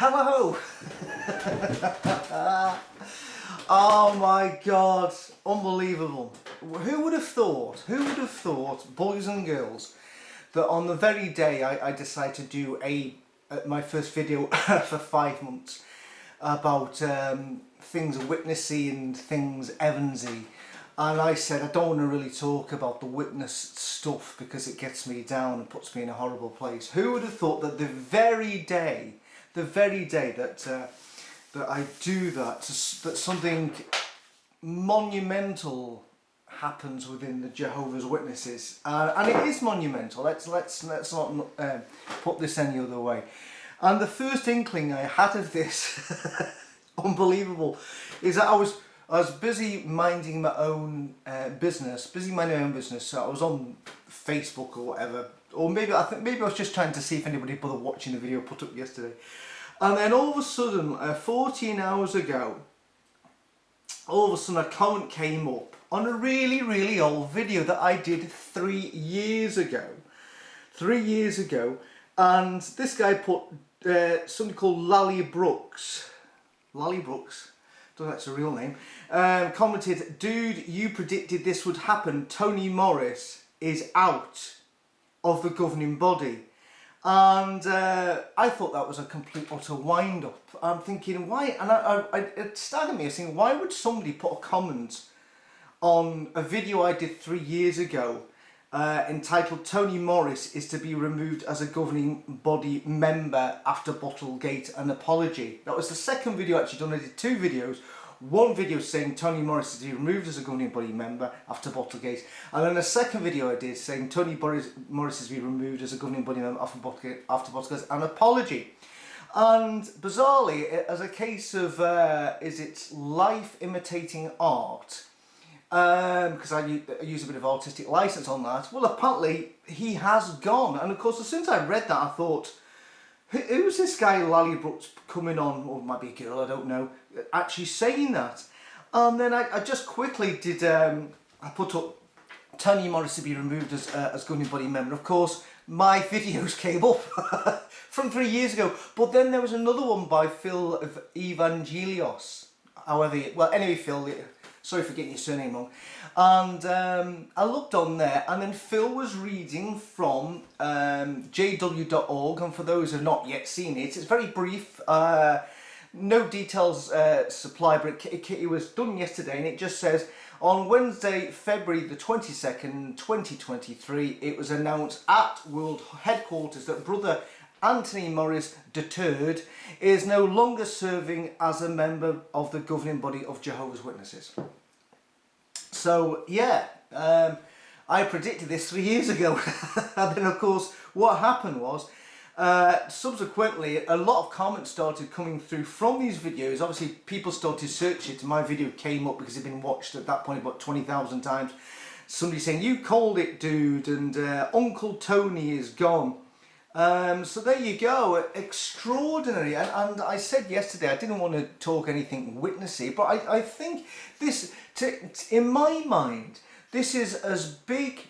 Hello! Oh my god, unbelievable. Who would have thought, boys and girls, that on the very day I decided to do my first video for 5 months about things witnessy and things Evansy, and I said I don't want to really talk about the witness stuff because it gets me down and puts me in a horrible place. Who would have thought that the very day that I do that, that something monumental happens within the Jehovah's Witnesses, and it is monumental. Let's not put this any other way. And the first inkling I had of this, unbelievable, is that I was busy minding my own business. So I was on Facebook or whatever, or maybe I was just trying to see if anybody bothered watching the video I put up yesterday. And then all of a sudden, 14 hours ago, all of a sudden a comment came up on a really old video that I did 3 years ago. 3 years ago, and this guy put something called Lally Brooks. Lally Brooks, don't know if that's a real name. Commented, "Dude, you predicted this would happen. Tony Morris is out of the governing body." And I thought that was a complete utter wind-up. I'm thinking, why? And it staggered me. I was thinking, why would somebody put a comment on a video I did 3 years ago entitled "Tony Morris is to be removed as a governing body member after Bottlegate, an apology"? That was the second video actually done. I did 2 videos. One video saying Tony Morris is to be removed as a governing body member after Bottlegate, and then a second video I did saying Tony Morris is to be removed as a governing body member after Bottlegate, an apology. And bizarrely, as a case of is it life imitating art, because I use a bit of artistic license on that. Well, apparently he has gone, and of course as soon as I read that I thought, who's this guy Lally Brooks coming on, or it might be a girl, I don't know, actually saying that? And then I just quickly did, I put up Tony Morris to be removed as governing body member. Of course, my videos came up from 3 years ago, but then there was another one by Phil of Evangelios. However, well, anyway, Phil, sorry for getting your surname wrong. And I looked on there, and then Phil was reading from jw.org, and for those who have not yet seen it, it's very brief, no details supplied, but it was done yesterday, and it just says, on Wednesday, February the 22nd, 2023, it was announced at World Headquarters that Brother Tony Morris de Turd is no longer serving as a member of the governing body of Jehovah's Witnesses. So yeah, I predicted this 3 years ago. And then of course what happened was, subsequently a lot of comments started coming through from these videos. Obviously people started searching it, and my video came up because it had been watched at that point about 20,000 times. Somebody saying, "You called it, dude," and Uncle Tony is gone. So there you go, extraordinary. And I said yesterday I didn't want to talk anything witnessy, but I think this, in my mind, this is as big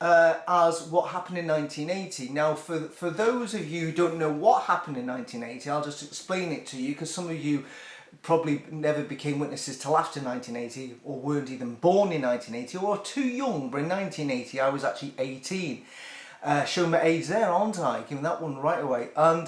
as what happened in 1980. Now, for those of you who don't know what happened in 1980, I'll just explain it to you, because some of you probably never became witnesses till after 1980, or weren't even born in 1980, or too young. But in 1980 I was actually 18. Showing my age there, aren't I? Giving that one right away. And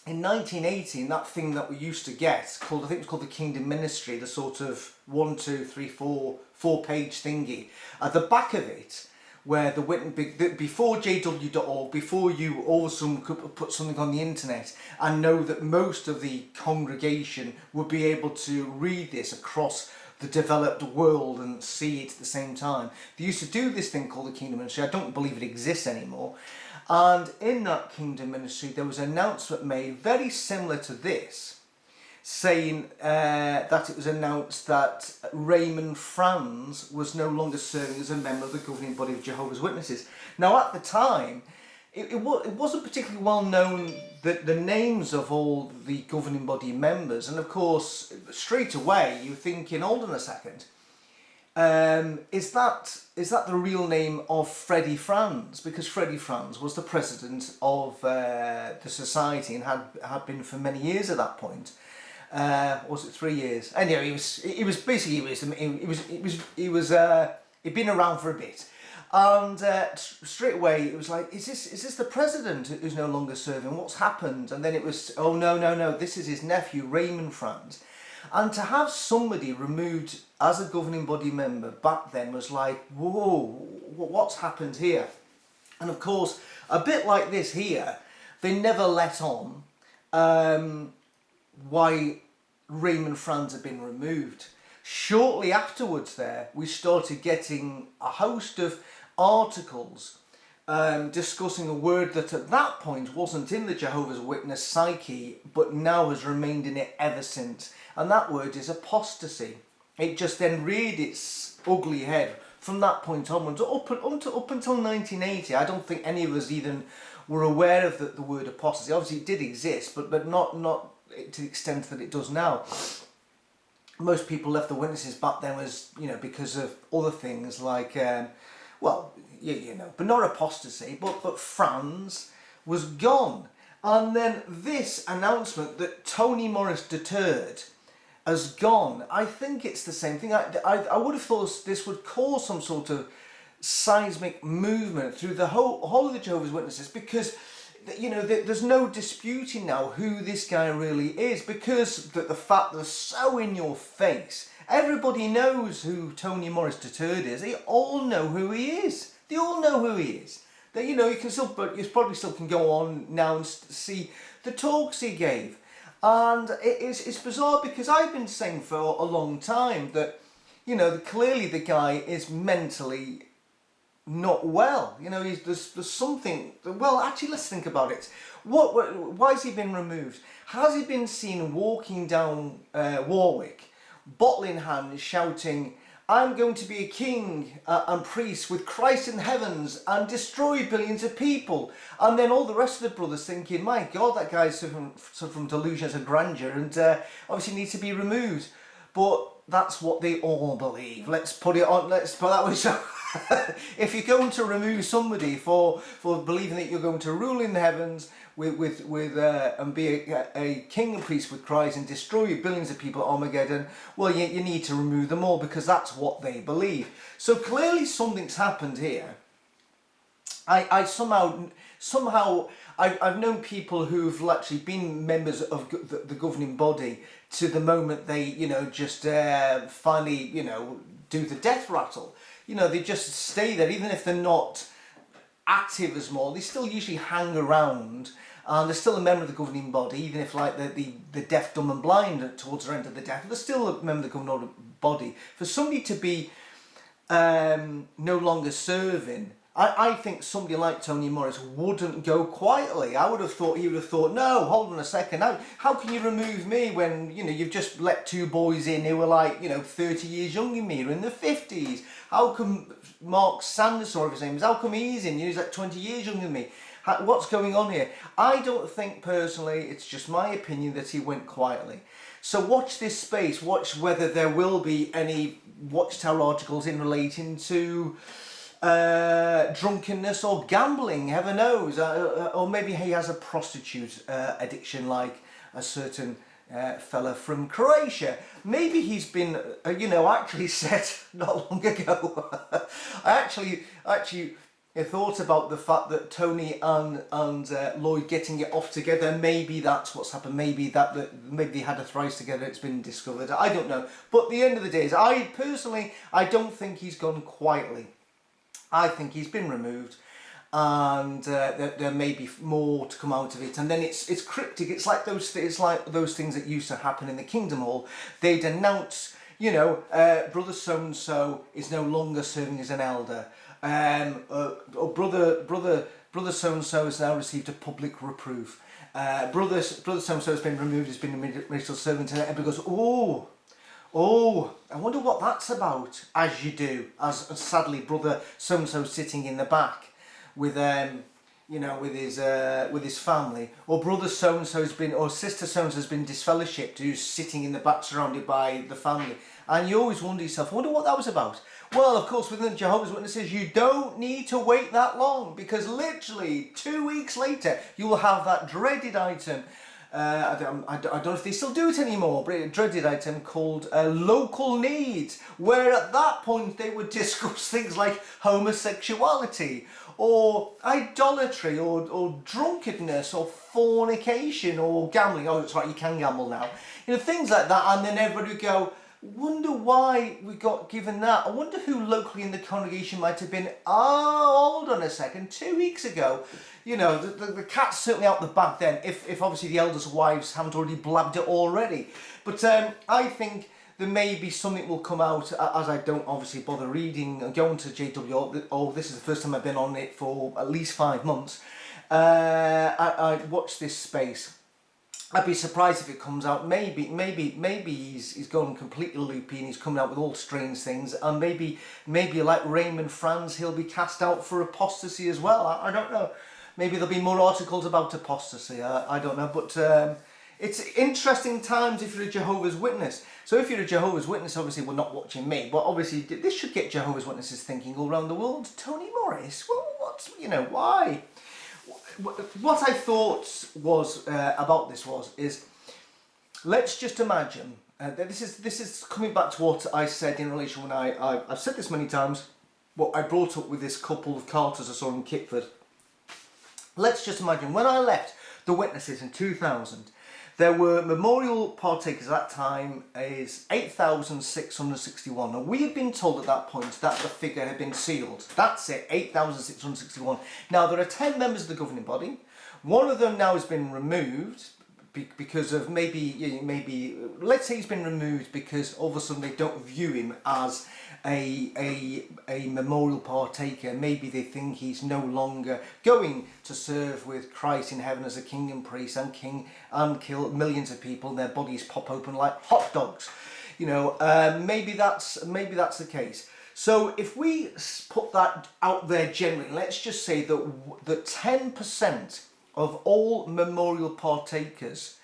in 1980, that thing that we used to get, called, I think it was called the Kingdom Ministry, the sort of 1, 2, 3, 4 page thingy. At the back of it, where before jw.org, before you all of a sudden could put something on the internet and know that most of the congregation would be able to read this across the developed world and see it at the same time. They used to do this thing called the Kingdom Ministry. I don't believe it exists anymore. And in that Kingdom Ministry there was an announcement made very similar to this, saying that it was announced that Raymond Franz was no longer serving as a member of the governing body of Jehovah's Witnesses. Now at the time, it wasn't particularly well known that the names of all the governing body members, and of course straight away you're thinking, hold on a second, Is that the real name of Freddie Franz? Because Freddie Franz was the president of the society and had been for many years at that point. Was it 3 years? Anyway, he'd been around for a bit, and straight away it was like, is this the president who's no longer serving? What's happened? And then it was, oh no, this is his nephew Raymond Franz. And to have somebody removed as a governing body member back then was like, whoa, what's happened here? And of course, a bit like this here, they never let on why Raymond Franz had been removed. Shortly afterwards there, we started getting a host of articles discussing a word that at that point wasn't in the Jehovah's Witness psyche, but now has remained in it ever since. And that word is apostasy. It just then reared its ugly head from that point onwards. Up until 1980, I don't think any of us even were aware of the word apostasy. Obviously it did exist, but not to the extent that it does now. Most people left the witnesses back then was, because of other things like, but not apostasy, but Franz was gone. And then this announcement that Tony Morris de Turd has gone, I think it's the same thing. I would have thought this would cause some sort of seismic movement through the whole of the Jehovah's Witnesses, because there's no disputing now who this guy really is, because the fact they're so in your face. Everybody knows who Tony Morris de Turd is. They all know who he is. They all know who he is. That you can still, but you probably still can go on now and see the talks he gave. And it's bizarre, because I've been saying for a long time that, clearly the guy is mentally not well. There's something. Well, actually, let's think about it. Why has he been removed? Has he been seen walking down Warwick, bottle in hand, shouting, "I'm going to be a king and priest with Christ in the heavens and destroy billions of people"? And then all the rest of the brothers thinking, my God, that guy's suffering from delusions of grandeur and obviously needs to be removed. But that's what they all believe. Let's put that way. So if you're going to remove somebody for believing that you're going to rule in the heavens and be a king and priest with Christ and destroy billions of people at Armageddon, well, you need to remove them all, because that's what they believe. So clearly something's happened here. I've known people who've actually been members of the governing body to the moment they, just finally, do the death rattle. They just stay there, even if they're not active as more. They still usually hang around, and they're still a member of the governing body, even if like the deaf, dumb and blind towards their end of the death, they're still a member of the governing body. For somebody to be no longer serving, I think somebody like Tony Morris wouldn't go quietly. I would have thought he would have thought, no, hold on a second, how can you remove me when you've just let two boys in who were like 30 years younger than me, or in their 50s? How come Mark Sanders, or his name is, how come he's in? He's like 20 years younger than me. What's going on here? I don't think personally, it's just my opinion, that he went quietly. So watch this space. Watch whether there will be any Watchtower articles in relating to drunkenness or gambling, heaven knows, or maybe he has a prostitute addiction like a certain fella from Croatia. Maybe he's been, actually said not long ago. I actually thought about the fact that Tony and Lloyd getting it off together. Maybe that's what's happened. Maybe maybe they had a thrice together. It's been discovered. I don't know. But at the end of the day, I don't think he's gone quietly. I think he's been removed, and there may be more to come out of it. And then it's cryptic. It's like those things that used to happen in the Kingdom Hall. They'd announce, brother so and so is no longer serving as an elder. Or brother so and so has now received a public reproof. Brother so and so has been removed. Has been a ministerial servant, and everybody goes, Oh, I wonder what that's about. As you do, as sadly brother so-and-so sitting in the back with you know, with his family, or brother so and so has been, or sister so and so has been disfellowshipped, who's sitting in the back surrounded by the family, and you always wonder yourself, I wonder what that was about. Well, of course, within the Jehovah's Witnesses, you don't need to wait that long, because literally 2 weeks later, you will have that dreaded item. I don't know if they still do it anymore, but a dreaded item called local needs, where at that point they would discuss things like homosexuality, or idolatry, or drunkenness, or fornication, or gambling. Oh, that's right, you can gamble now. You know, things like that, and then everybody would go, wonder why we got given that. I wonder who locally in the congregation might have been, oh, hold on a second, 2 weeks ago. You know, the cat's certainly out the bag then, if obviously the elders' wives haven't already blabbed it already. But I think there may be something will come out, as I don't obviously bother reading and going to JW. Oh, this is the first time I've been on it for at least 5 months. I watched this space. I'd be surprised if it comes out. Maybe he's gone completely loopy and he's coming out with all strange things. And maybe like Raymond Franz, he'll be cast out for apostasy as well. I don't know. Maybe there'll be more articles about apostasy. I don't know. But it's interesting times if you're a Jehovah's Witness. So if you're a Jehovah's Witness, obviously we're not watching me, but obviously this should get Jehovah's Witnesses thinking all around the world. Tony Morris, well, what's, you know, why? What I thought was about this is let's just imagine that this is coming back to what I said in relation when I've said this many times. What I brought up with this couple of Carters I saw in Kitford. Let's just imagine when I left the Witnesses in 2000, there were memorial partakers at that time is 8,661. Now we had been told at that point that the figure had been sealed. That's it, 8,661. Now there are 10 members of the governing body. One of them now has been removed because of maybe let's say he's been removed because all of a sudden they don't view him as a memorial partaker. Maybe they think he's no longer going to serve with Christ in heaven as a king and priest and kill millions of people and their bodies pop open like hot dogs. You know, maybe that's the case. So if we put that out there generally, let's just say that 10% of all memorial partakers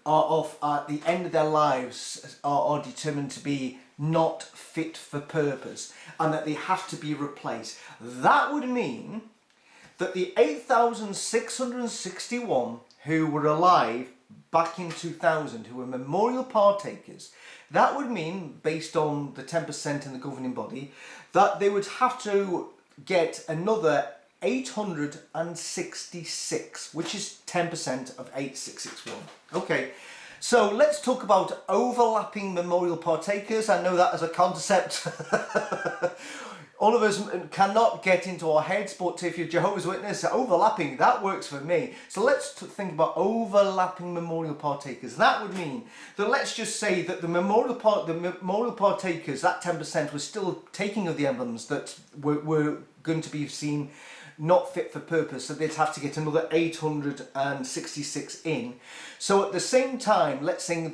are at the end of their lives are determined to be not fit for purpose and that they have to be replaced. That would mean that the 8,661 who were alive back in 2000, who were memorial partakers, that would mean, based on the 10% in the governing body, that they would have to get another 866, which is 10% of 8,661. Okay, so let's talk about overlapping memorial partakers. I know that as a concept all of us cannot get into our heads, but if you're Jehovah's Witness, overlapping, that works for me. So let's think about overlapping memorial partakers. That would mean that let's just say that the memorial partakers, that 10%, was still taking of the emblems that were going to be seen not fit for purpose, so they'd have to get another 866 in. So at the same time, let's say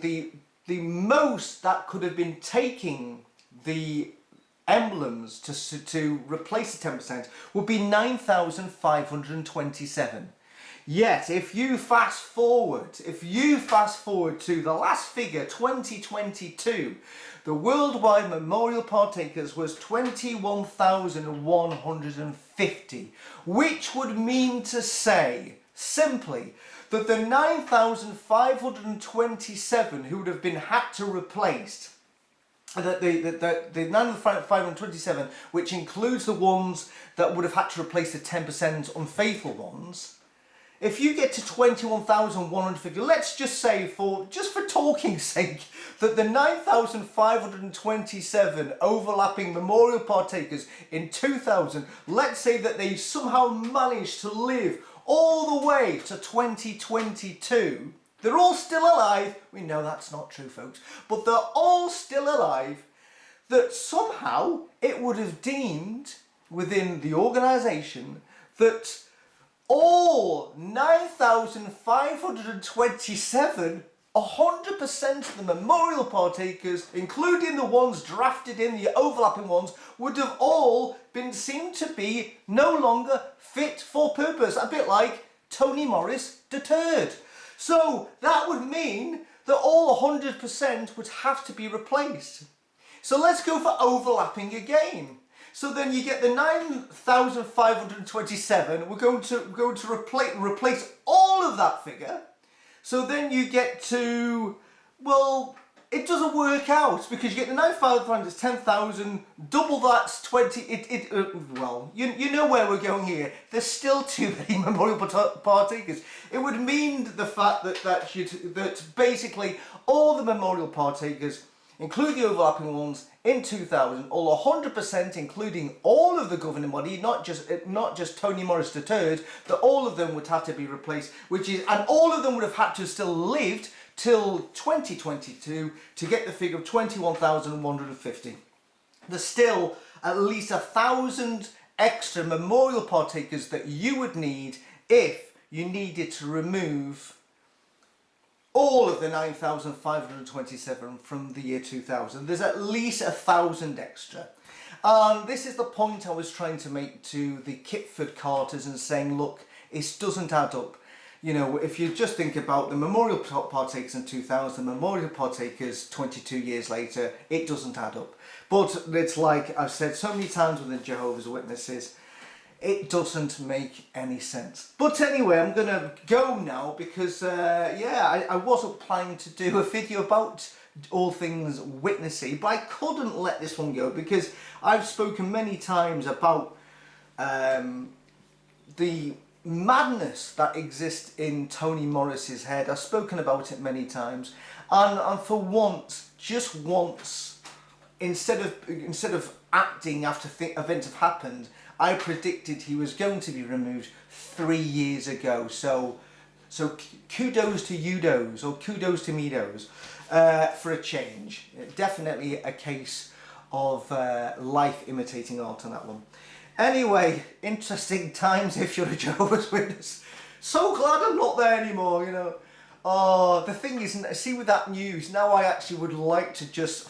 the most that could have been taking the emblems to replace the 10% would be 9,527. Yet, if you fast forward to the last figure, 2022, the worldwide memorial partakers was 21,150, which would mean to say, simply, that the 9,527 who would have been had to replace, that the 9,527, which includes the ones that would have had to replace the 10% unfaithful ones, if you get to 21,150, let's just say, for talking's sake, that the 9,527 overlapping memorial partakers in 2000, let's say that they somehow managed to live all the way to 2022, they're all still alive. We know that's not true, folks, but they're all still alive, that somehow it would have deemed within the organisation that all 9,527 100% of the memorial partakers, including the ones drafted in, the overlapping ones, would have all been seen to be no longer fit for purpose. A bit like Tony Morris de Turd. So that would mean that all 100% would have to be replaced. So let's go for overlapping again. So then you get the 9,527. We're going to replace all of that figure. So then you get to, well, it doesn't work out because you get the 9,500, it's 10,000, double that's 20, well, you know where we're going here. There's still too many memorial partakers. It would mean the fact that basically all the memorial partakers, including the overlapping ones, in 2000, all 100%, including all of the governing body, not just Tony Morris de Turd, that all of them would have to be replaced, and all of them would have had to have still lived till 2022 to get the figure of 21,150. There's still at least 1,000 extra memorial partakers that you would need if you needed to remove all of the 9,527 from the year 2000. There's at least 1,000 extra. And this is the point I was trying to make to the Kitford Carters and saying, look, it doesn't add up. You know, if you just think about the memorial partakers in 2000, the memorial partakers 22 years later, it doesn't add up. But it's like I've said so many times with the Jehovah's Witnesses, it doesn't make any sense. But anyway, I'm going to go now because, I wasn't planning to do a video about all things witnessy, but I couldn't let this one go because I've spoken many times about the madness that exists in Tony Morris's head. I've spoken about it many times, and for once, just once, instead of acting after events have happened, I predicted he was going to be removed 3 years ago. So kudos to you-dos, or kudos to me-dos, for a change. Definitely a case of life imitating art on that one. Anyway, interesting times if you're a Jehovah's Witness. So glad I'm not there anymore, you know. Oh, the thing is, see, with that news, now I actually would like to just,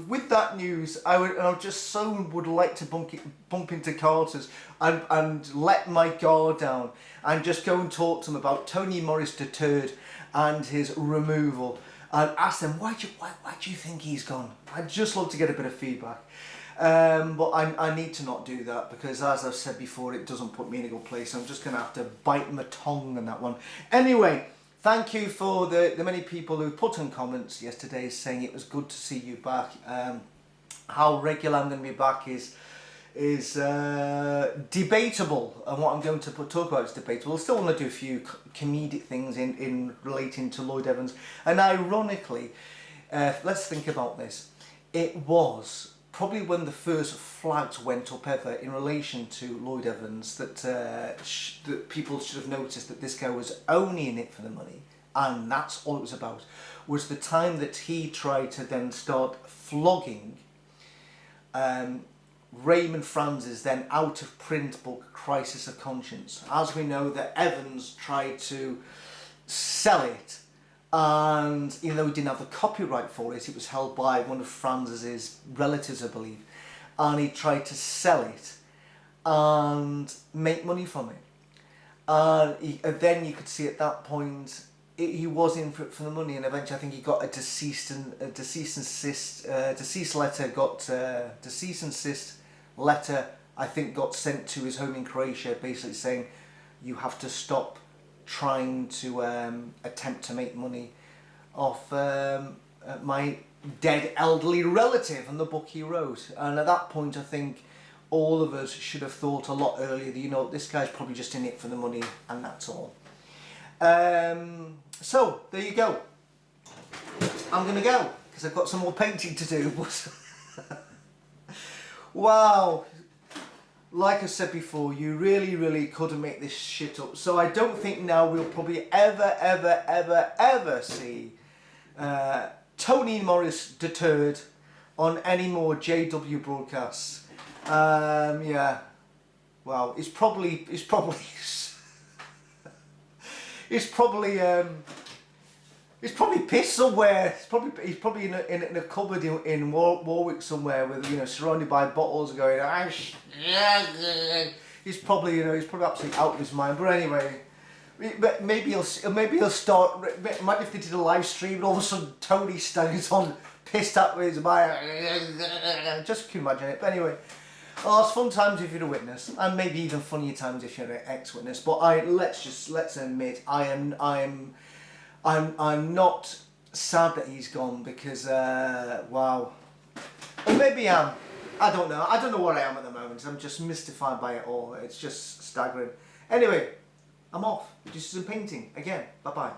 with that news, I just would like to bump into Carters and let my guard down and just go and talk to them about Tony Morris de Turd and his removal and ask them, why do you think he's gone? I'd just love to get a bit of feedback. But I need to not do that because, as I've said before, it doesn't put me in a good place. I'm just going to have to bite my tongue on that one. Anyway, thank you for the many people who put in comments yesterday saying it was good to see you back. How regular I'm going to be back is debatable, and what I'm going to talk about is debatable. I still want to do a few comedic things in relating to Lloyd Evans. And ironically, let's think about this. It was probably when the first flags went up ever in relation to Lloyd Evans that people should have noticed that this guy was only in it for the money, and that's all it was about, was the time that he tried to then start flogging Raymond Franz's then out of print book Crisis of Conscience. As we know, that Evans tried to sell it, and even though he didn't have the copyright for it, it was held by one of Franz's relatives, I believe, and he tried to sell it and make money from it. And then you could see at that point he was in for the money, and eventually I think he got a cease and desist letter. I think got sent to his home in Croatia, basically saying you have to stop trying to attempt to make money off my dead elderly relative and the book he wrote. And at that point, I think all of us should have thought a lot earlier that, you know, this guy's probably just in it for the money, and that's all. So there you go. I'm gonna go because I've got some more painting to do. Wow. Like I said before, you really couldn't make this shit up. So I don't think now we'll probably ever see Tony Morris de Turd on any more JW broadcasts. Yeah. Well, it's probably He's probably pissed somewhere. He's probably in a cupboard in Warwick somewhere, with, you know, surrounded by bottles, going. He's probably absolutely out of his mind. But anyway, maybe he'll start. Imagine if they did a live stream and all of a sudden Tony stands on pissed up with his mind. Just can you imagine it. But anyway. Oh, it's fun times if you're a witness, and maybe even funnier times if you're an ex-witness. But let's admit, I'm not sad that he's gone, because wow. Or maybe I am. I don't know. I don't know what I am at the moment. I'm just mystified by it all. It's just staggering. Anyway, I'm off. Just some painting again. Bye bye.